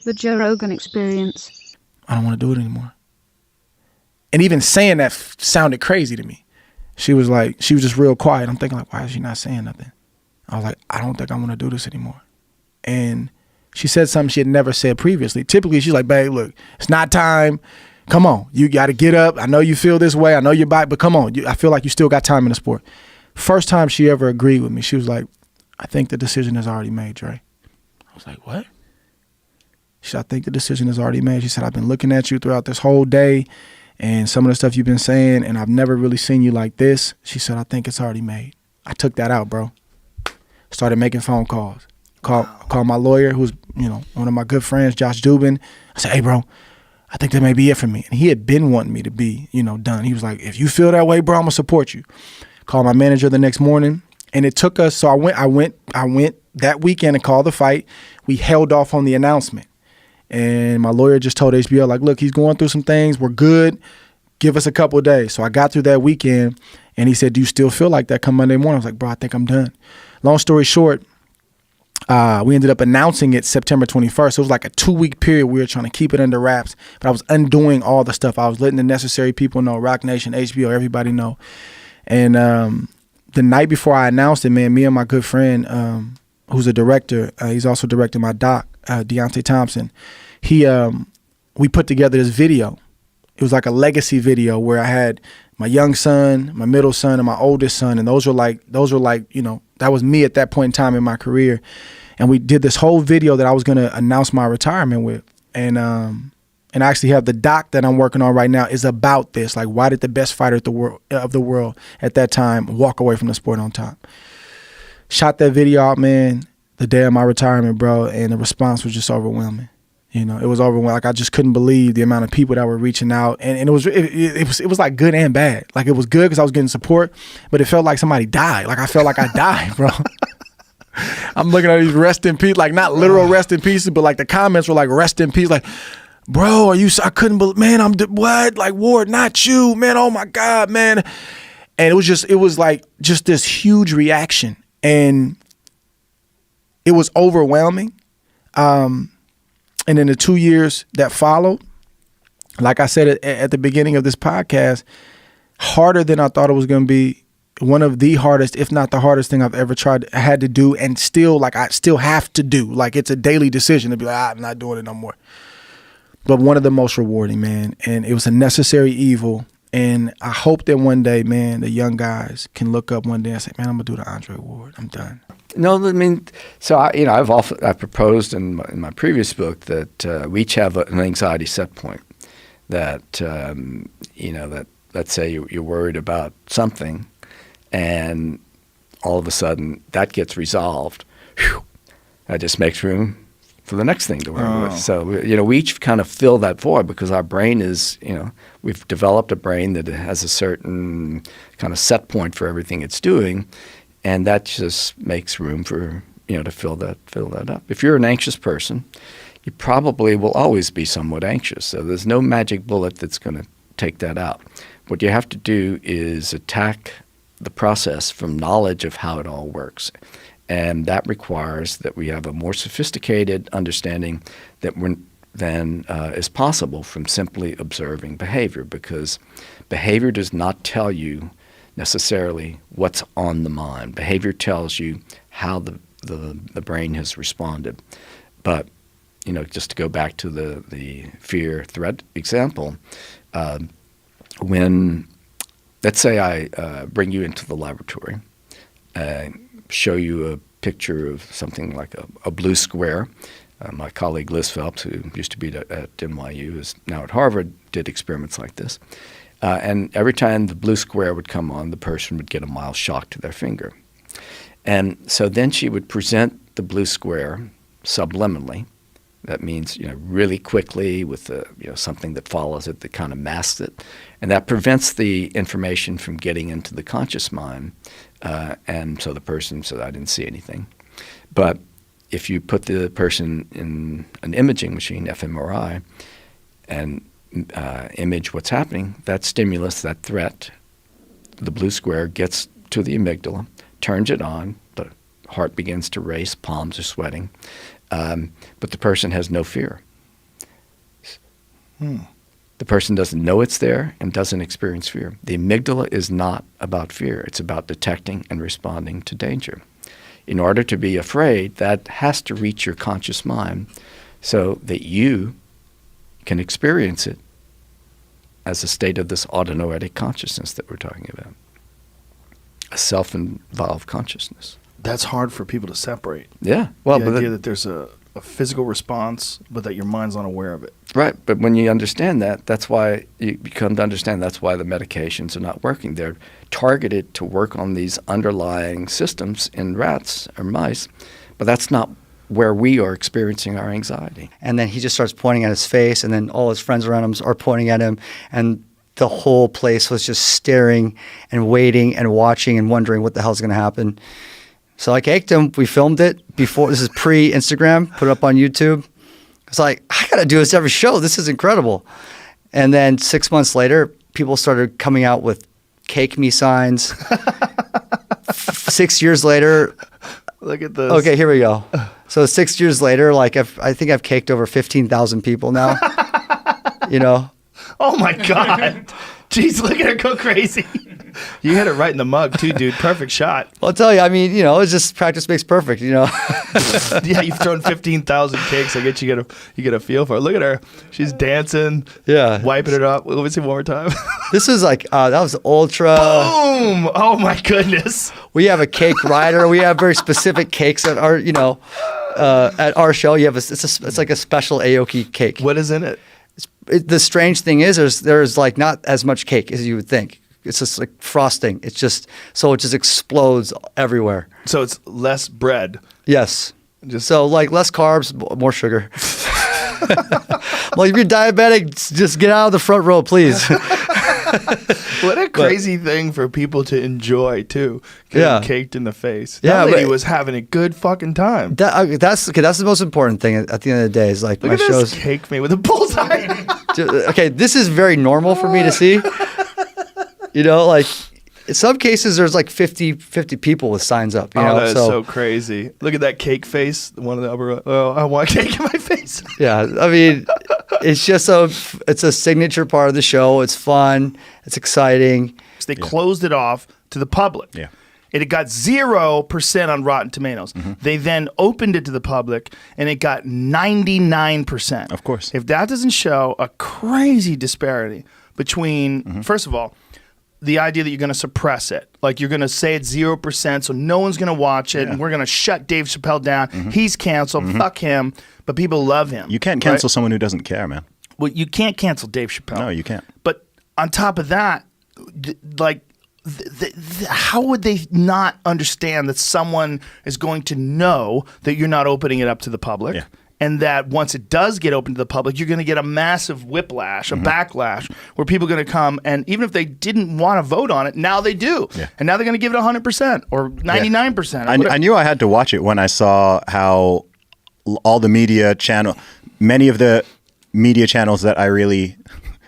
The Joe Rogan Experience. I don't want to do it anymore. And even saying that sounded crazy to me. She was just real quiet. I'm thinking like, why is she not saying nothing? I was like, I don't think I want to do this anymore. And she said something she had never said previously. Typically, she's like, babe, look, it's not time. Come on, you got to get up. I know you feel this way. I know your body, but come on. I feel like you still got time in the sport. First time she ever agreed with me, she was like, I think the decision is already made, Dre. I was like, what? She said, I think the decision is already made. She said, I've been looking at you throughout this whole day and some of the stuff you've been saying, and I've never really seen you like this. She said, I think it's already made. I took that out, bro. Started making phone calls. Called my lawyer, who's, one of my good friends, Josh Dubin. I said, hey, bro, I think that may be it for me. And he had been wanting me to be, done. He was like, if you feel that way, bro, I'm gonna support you. Called my manager the next morning, and it took us. So I went that weekend and called the fight. We held off on the announcement, and my lawyer just told HBO like, look, he's going through some things. We're good. Give us a couple of days. So I got through that weekend, and he said, do you still feel like that come Monday morning? I was like, bro, I think I'm done. Long story short, we ended up announcing it September 21st. So it was like a 2-week period. We were trying to keep it under wraps, but I was undoing all the stuff. I was letting the necessary people know, Rock Nation, HBO, everybody know. And the night before I announced it, man, me and my good friend, who's a director, he's also directing my doc, Deontay Thompson. We put together this video. It was like a legacy video where I had my young son, my middle son, and my oldest son, and those were like, that was me at that point in time in my career. And we did this whole video that I was going to announce my retirement with. And I actually have the doc that I'm working on right now is about this. Like, why did the best fighter of the world at that time walk away from the sport on top? Shot that video out, man, the day of my retirement, bro, and the response was just overwhelming. It was overwhelming. Like, I just couldn't believe the amount of people that were reaching out, and it was like good and bad. Like, it was good because I was getting support, but it felt like somebody died. Like, I felt like I died, bro. I'm looking at these rest in peace, like not literal rest in pieces, but like the comments were like rest in peace, like, bro, I couldn't believe, man, what? Like, Ward, not you, man. Oh my God, man. And it was like just this huge reaction, and it was overwhelming. And in the 2 years that followed, like I said at the beginning of this podcast, harder than I thought it was going to be. One of the hardest, if not the hardest thing I've ever had to do, and still, I still have to do. Like, it's a daily decision to be like, I'm not doing it no more. But one of the most rewarding, man. And it was a necessary evil. And I hope that one day, man, the young guys can look up one day and say, man, I'm going to do the Andre Ward. I'm done. No, I mean, so I've proposed in my previous book that we each have an anxiety set point. That that let's say you're worried about something, and all of a sudden that gets resolved. Whew, that just makes room for the next thing to worry with. So we each kind of fill that void because our brain is we've developed a brain that has a certain kind of set point for everything it's doing. And that just makes room for, to fill that up. If you're an anxious person, you probably will always be somewhat anxious. So there's no magic bullet that's going to take that out. What you have to do is attack the process from knowledge of how it all works. And that requires that we have a more sophisticated understanding than is possible from simply observing behavior, because behavior does not tell you necessarily what's on the mind. Behavior tells you how the brain has responded. But, just to go back to the fear threat example, when, let's say I bring you into the laboratory, show you a picture of something like a blue square. My colleague Liz Phelps, who used to be at NYU, is now at Harvard, did experiments like this. And every time the blue square would come on, the person would get a mild shock to their finger. And so then she would present the blue square subliminally. That means, really quickly with something that follows it that kind of masks it. And that prevents the information from getting into the conscious mind. And so the person said, I didn't see anything. But if you put the person in an imaging machine, fMRI, and image what's happening, that stimulus, that threat, the blue square gets to the amygdala, turns it on, the heart begins to race, palms are sweating, but the person has no fear. The person doesn't know it's there and doesn't experience fear. The amygdala is not about fear. It's about detecting and responding to danger. In order to be afraid, that has to reach your conscious mind so that you can experience it as a state of this autonoetic consciousness that we're talking about, a self-involved consciousness. That's hard for people to separate. Yeah. Well, The but idea that there's a physical response, but that your mind's unaware of it. right. But when you understand that, that's why you come to understand that's why the medications are not working. They're targeted to work on these underlying systems in rats or mice, but that's not where we are experiencing our anxiety. And then he just starts pointing at his face, and then all his friends around him are pointing at him, and the whole place was just staring and waiting and watching and wondering what the hell's going to happen. So I caked him. We filmed it before. This is pre-Instagram. Put it up on YouTube. It's like, I got to do this every show. This is incredible. And then 6 months later, people started coming out with cake me signs. 6 years later. Look at this. Okay, here we go. So 6 years later, like I think I've caked over 15,000 people now. You know? Oh my God. Jeez, look at her go crazy. You hit it right in the mug too, dude. Perfect shot. Well, I'll tell you, I mean, you know, it's just practice makes perfect, you know? Yeah, you've thrown 15,000 cakes. I get you get a feel for it. Look at her. She's dancing. Yeah. Wiping it up. Let me see one more time. This is like, that was ultra. Boom! Oh my goodness. We have a cake rider. We have very specific cakes at our, you know, at our show. You have it's like a special Aoki cake. What is in it? The strange thing is there's like not as much cake as you would think. It's just like frosting. It's just, so it just explodes everywhere. So it's less bread. Yes. Just So like less carbs, more sugar. Well, if you're diabetic, just get out of the front row, please. what a crazy thing for people to enjoy too. Getting Yeah. caked in the face. Yeah, That lady but- was having a good fucking time. That's the most important thing at the end of the day is like Look my at this shows. cake me with a bullseye. Okay, this is very normal for me to see. You know, like in some cases there's like 50 people with signs up. You know, that is so crazy. Look at that cake face. One of the upper. Oh, I want cake in my face. yeah. I mean, it's just it's a signature part of the show. It's fun. It's exciting. They closed it off to the public. Yeah. It got 0% on Rotten Tomatoes. They then opened it to the public, and it got 99%. Of course. If that doesn't show a crazy disparity between, first of all, the idea that you're going to suppress it. Like you're going to say it's 0%, so no one's going to watch it, and we're going to shut Dave Chappelle down. He's canceled. Fuck him. But people love him. You can't cancel someone who doesn't care, man. Well, you can't cancel Dave Chappelle. No, you can't. But on top of that, how would they not understand that someone is going to know that you're not opening it up to the public? Yeah. And that once it does get open to the public, you're going to get a massive whiplash, a backlash, where people are going to come, and even if they didn't want to vote on it, now they do. Yeah. And now they're going to give it 100% or 99%. I knew I had to watch it when I saw how all the many of the media channels that I really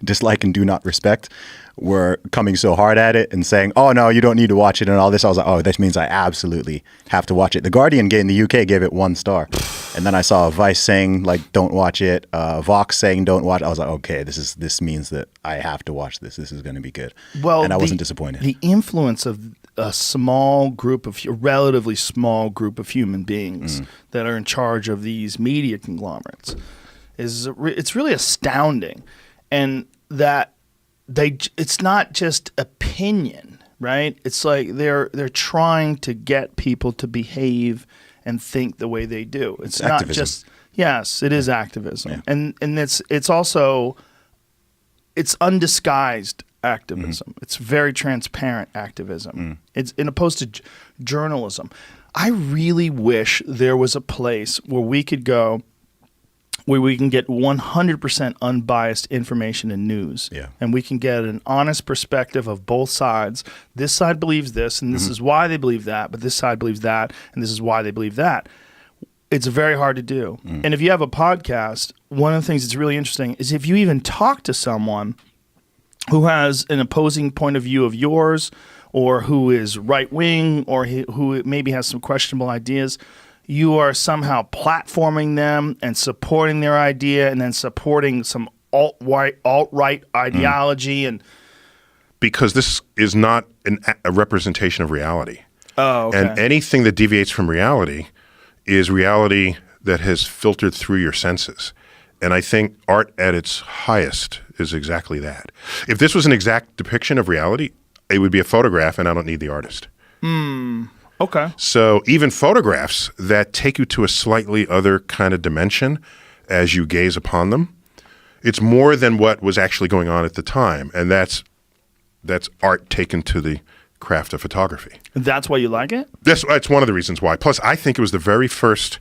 dislike and do not respect were coming so hard at it and saying, oh, no, you don't need to watch it and all this. I was like, oh, this means I absolutely have to watch it. The Guardian in the UK gave it 1 star. And then I saw Vice saying, like, don't watch it. Vox saying don't watch it. I was like, okay, this means that I have to watch this. This is going to be good. Well, and I wasn't disappointed. The influence of a relatively small group of human beings that are in charge of these media conglomerates it's really astounding. And that it's not just opinion, right? It's like they're trying to get people to behave and think the way they do. It's not activism. just it is activism. Yeah. And it's also undisguised activism. It's very transparent activism. It's in opposed to journalism. I really wish there was a place where we could go where we can get 100% unbiased information and news. Yeah. And we can get an honest perspective of both sides. This side believes this, and this is why they believe that, but this side believes that, and this is why they believe that. It's very hard to do. And if you have a podcast, one of the things that's really interesting is if you even talk to someone who has an opposing point of view of yours, or who is right-wing, or who maybe has some questionable ideas, you are somehow platforming them and supporting their idea, and then supporting some alt-right ideology and Because this is not a representation of reality. oh, okay. And anything that deviates from reality is reality that has filtered through your senses. And I think art at its highest is exactly that. If this was an exact depiction of reality, it would be a photograph, and I don't need the artist. Okay. So even photographs that take you to a slightly other kind of dimension as you gaze upon them, it's more than what was actually going on at the time. And that's art taken to the craft of photography. That's why you like it? That's one of the reasons why. Plus, I think it was the very first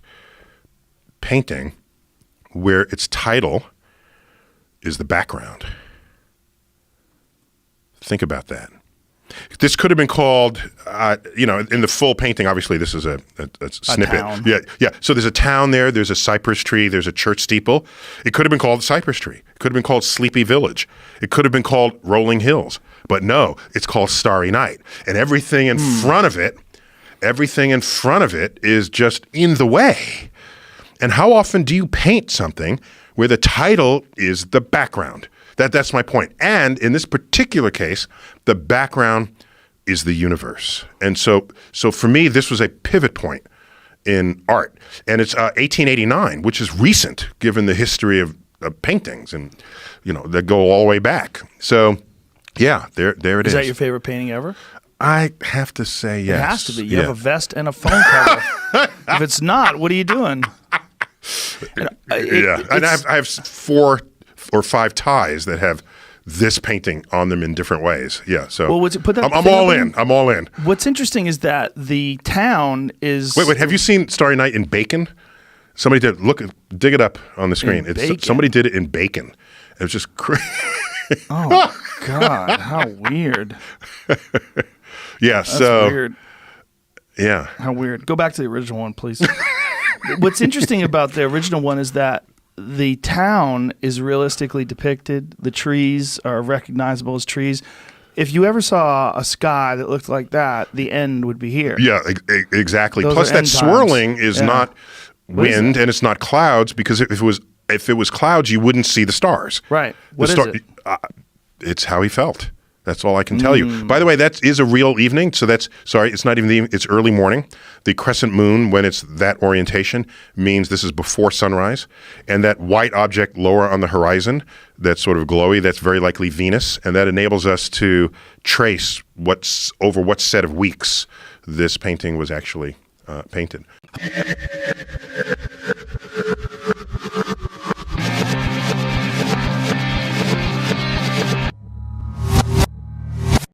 painting where its title is the background. Think about that. This could have been called, in the full painting, obviously this is a snippet. town. Yeah. So there's a town there, there's a cypress tree, there's a church steeple. It could have been called the Cypress Tree. It could have been called Sleepy Village. It could have been called Rolling Hills. But no, it's called Starry Night. And everything in front of it is just in the way. And how often do you paint something where the title is the background? That's my point. And in this particular case, the background is the universe. And so for me, this was a pivot point in art. And it's 1889, which is recent given the history of paintings and, that go all the way back. So, yeah, there it is. Is that your favorite painting ever? I have to say yes. It has to be. You have a vest and a phone cover. If it's not, what are you doing? And I have 4 or 5 ties that have this painting on them in different ways. Yeah, so put that I'm thing all up in. I'm all in. What's interesting is that the town is. Wait. Have you seen Starry Night in Bacon? Somebody did. Dig it up on the screen. Somebody did it in Bacon. It was just crazy. Oh God, how weird. Yeah. That's so weird. Yeah. How weird. Go back to the original one, please. What's interesting about the original one is that the town is realistically depicted. The trees are recognizable as trees. If you ever saw a sky that looked like that, the end would be here. Yeah, exactly. Those Plus, are that end swirling times. is not wind and it's not clouds, because if it was clouds, you wouldn't see the stars. Right. What is it? It's how he felt. That's all I can tell you. By the way, that is a real evening. So it's not even the evening, it's early morning. The crescent moon, when it's that orientation, means this is before sunrise. And that white object lower on the horizon, that's sort of glowy, that's very likely Venus. And that enables us to trace over what set of weeks this painting was actually painted.